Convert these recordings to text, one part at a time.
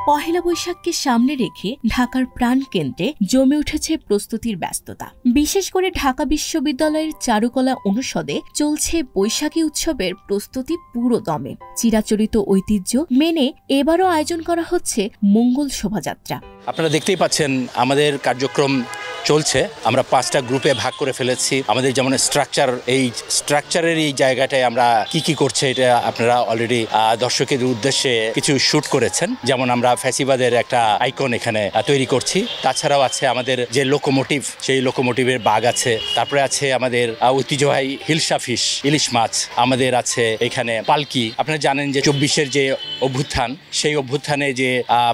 পহেলা বৈশাখকে সামনে রেখে ঢাকার প্রাণকেন্দ্রে জমে উঠেছে প্রস্তুতির ব্যস্ততা। বিশেষ করে ঢাকা বিশ্ববিদ্যালয়ের চারুকলা অনুষদে চলছে বৈশাখী উৎসবের প্রস্তুতি পুরো দমে। চিরাচরিত ঐতিহ্য মেনে এবারও আয়োজন করা হচ্ছে মঙ্গল শোভাযাত্রা। আপনারা দেখতেই পাচ্ছেন আমাদের কার্যক্রম চলছে। আমরা 5টা গ্রুপে ভাগ করে ফেলেছি। আমাদের যেমন স্ট্রাকচারের এই জায়গাটায় আমরা কি করছে এটা আপনারা অলরেডি দর্শকের উদ্দেশ্যে কিছু শুট করেছেন। যেমন আমরা ফ্যাসিবাদের একটা আইকন এখানে তৈরি করছি। তাছাড়াও আছে আমাদের যে লোকোমোটিভ, সেই লোকোমোটিভের বাগ আছে। তারপরে আছে আমাদের ঐতিহ্যবাহী হিলসা ফিশ, ইলিশ মাছ। আমাদের আছে এখানে পালকি। আপনারা জানেন যে 24-এর যে অভ্যুত্থান, সেই অভ্যুত্থানে যে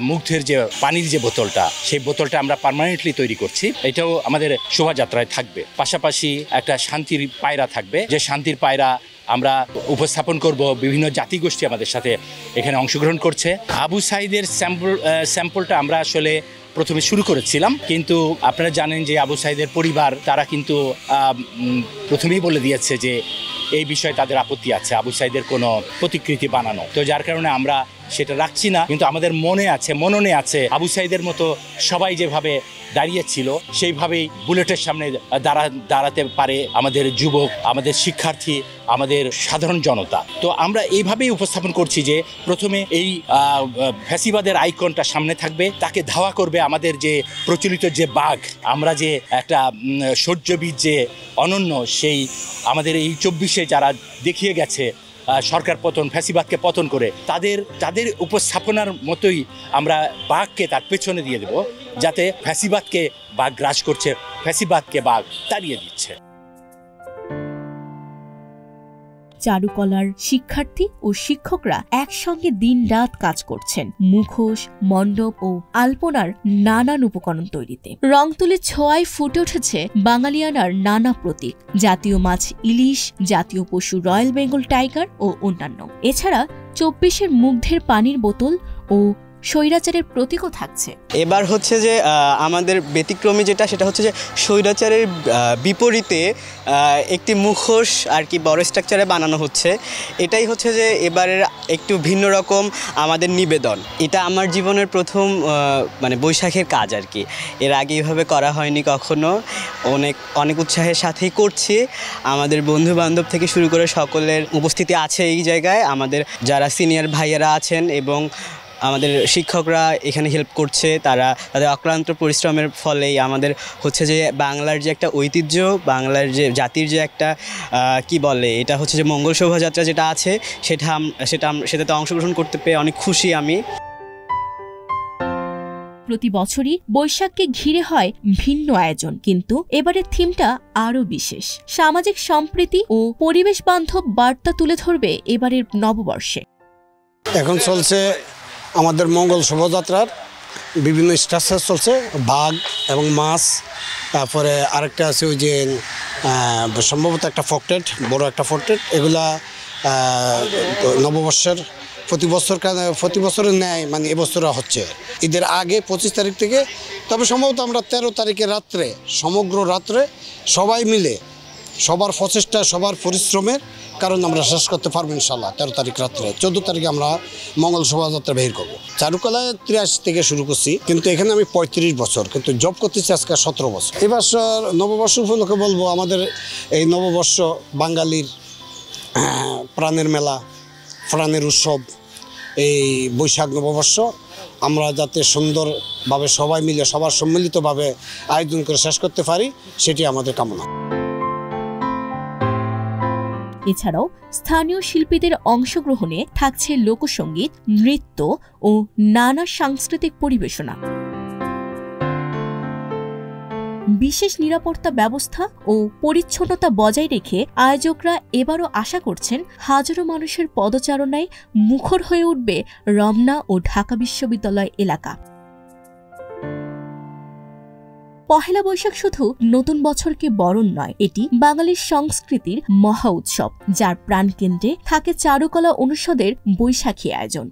মুগ্ধের যে পানির যে বোতলটা, সেই বোতলটা আমরা পার্মানেন্টলি তৈরি করছি। এটাও আমাদের শোভাযাত্রায় থাকবে। পাশাপাশি একটা শান্তির পায়রা থাকবে, যে শান্তির পায়রা আমরা উপস্থাপন করব। বিভিন্ন জাতিগোষ্ঠী আমাদের সাথে এখানে অংশগ্রহণ করছে। আবু সাঈদের স্যাম্পলটা আমরা আসলে প্রথমে শুরু করেছিলাম, কিন্তু আপনারা জানেন যে আবু সাঈদের পরিবার তারা কিন্তু প্রথমেই বলে দিয়েছে যে এই বিষয়ে তাদের আপত্তি আছে, আবু সাঈদের কোনো প্রতিকৃতি বানানো। তো যার কারণে আমরা সেটা রাখছি না, কিন্তু আমাদের মননে আছে আবু সাঈদের মতো সবাই যেভাবে দাঁড়িয়েছিল সেইভাবেই বুলেটের সামনে দাঁড়াতে পারে আমাদের যুবক, আমাদের শিক্ষার্থী, আমাদের সাধারণ জনতা। তো আমরা এইভাবেই উপস্থাপন করছি যে প্রথমে এই ফ্যাসিবাদের আইকনটা সামনে থাকবে, তাকে ধাওয়া করবে আমাদের যে প্রচলিত যে বাঘ, আমরা যে একটা শৌর্যবীর যে অনন্য, সেই আমাদের এই 24-এ যারা দেখিয়ে গেছে সরকার পতন, ফ্যাসিবাদকে পতন করে, তাদের উপস্থাপনার মতোই আমরা বাঘকে তার পেছনে দিয়ে দেব, যাতে ফ্যাসিবাদকে বাঘ গ্রাস করছে, ফ্যাসিবাদকে বাঘ তাড়িয়ে দিচ্ছে। চারুকলার শিক্ষার্থী ও শিক্ষকরা একসঙ্গে দিন-রাত কাজ করছেন মুখোশ, মণ্ডপ ও আলপনার নানান উপকরণ তৈরিতে। রং তুলি ছোঁয়ায় ফুটে উঠেছে বাঙালিয়ানার নানা প্রতীক, জাতীয় মাছ ইলিশ, জাতীয় পশু রয়্যাল বেঙ্গল টাইগার ও অন্যান্য। এছাড়া 24-এর মুগ্ধের পানির বোতল ও স্বৈরাচারের প্রতীকও থাকছে। এবার হচ্ছে যে আমাদের ব্যতিক্রমী সেটা হচ্ছে যে স্বৈরাচারের বিপরীতে একটি মুখোশ আর কি বড় স্ট্রাকচারে বানানো হচ্ছে। এটাই হচ্ছে যে এবারের একটু ভিন্ন রকম আমাদের নিবেদন। এটা আমার জীবনের প্রথম মানে বৈশাখের কাজ আর কি। এর আগে এভাবে করা হয়নি কখনো। অনেক উৎসাহের সাথেই করছি। আমাদের বন্ধু বান্ধব থেকে শুরু করে সকলের উপস্থিতি আছে এই জায়গায়। আমাদের যারা সিনিয়র ভাইয়েরা আছেন এবং আমাদের শিক্ষকরা এখানে হেল্প করছে। তাদের অক্লান্ত পরিশ্রমের ফলেই আমাদের হচ্ছে যে বাংলার যে একটা ঐতিহ্য, বাংলার যে জাতির যে একটা কি বলে, এটা হচ্ছে যে মঙ্গল শোভাযাত্রা যেটা আছে, সেটাতে অংশগ্রহণ করতে পেরে অনেক খুশি আমি। প্রতি বছরই বৈশাখকে ঘিরে হয় ভিন্ন আয়োজন, কিন্তু এবারের থিমটা আরও বিশেষ। সামাজিক সম্প্রীতি ও পরিবেশ বান্ধব বার্তা তুলে ধরবে এবারের নববর্ষে। এখন চলছে আমাদের মঙ্গল শোভাযাত্রার বিভিন্ন স্ট্রাকচার চলছে, বাঘ এবং মাছ। তারপরে আরেকটা আছে ওই যে সম্ভবত একটা ফকটেট, বড় একটা ফকটেট। এগুলা নববর্ষের প্রতি বছরের ন্যায় মানে এবছর হচ্ছে ঈদের আগে 25 তারিখ থেকে। তবে সম্ভবত আমরা 13 তারিখের রাত্রে, সমগ্র রাত্রে সবাই মিলে, সবার প্রচেষ্টা, সবার পরিশ্রমের কারণ আমরা শেষ করতে পারবো ইনশাল্লাহ 13 তারিখ রাত্রে। 14 তারিখে আমরা মঙ্গল শোভাযাত্রা বের করবো। চারুকলায় 83 থেকে শুরু করছি, কিন্তু এখানে আমি 35 বছর, কিন্তু জব করতেছি আজকে 17 বছর। এবছর নববর্ষ উপলক্ষে বলবো, আমাদের এই নববর্ষ বাঙালির প্রাণের মেলা, প্রাণের উৎসব। এই বৈশাখ নববর্ষ আমরা যাতে সুন্দরভাবে সবাই মিলে, সবার সম্মিলিতভাবে আয়োজন করে শেষ করতে পারি, সেটি আমাদের কামনা। এছাড়াও স্থানীয় শিল্পীদের অংশগ্রহণে থাকছে লোকসঙ্গীত, নৃত্য ও নানা সাংস্কৃতিক পরিবেশনা। বিশেষ নিরাপত্তা ব্যবস্থা ও পরিচ্ছন্নতা বজায় রেখে আয়োজকরা এবারও আশা করছেন হাজারো মানুষের পদচারণায় মুখর হয়ে উঠবে রমনা ও ঢাকা বিশ্ববিদ্যালয় এলাকা। পহেলা বৈশাখ শুধু নতুন বছরকে বরণ নয়, এটি বাঙালির সংস্কৃতির মহা উৎসব, যার প্রাণকেন্দ্রে থাকে চারুকলা অনুষদের বৈশাখী আয়োজন।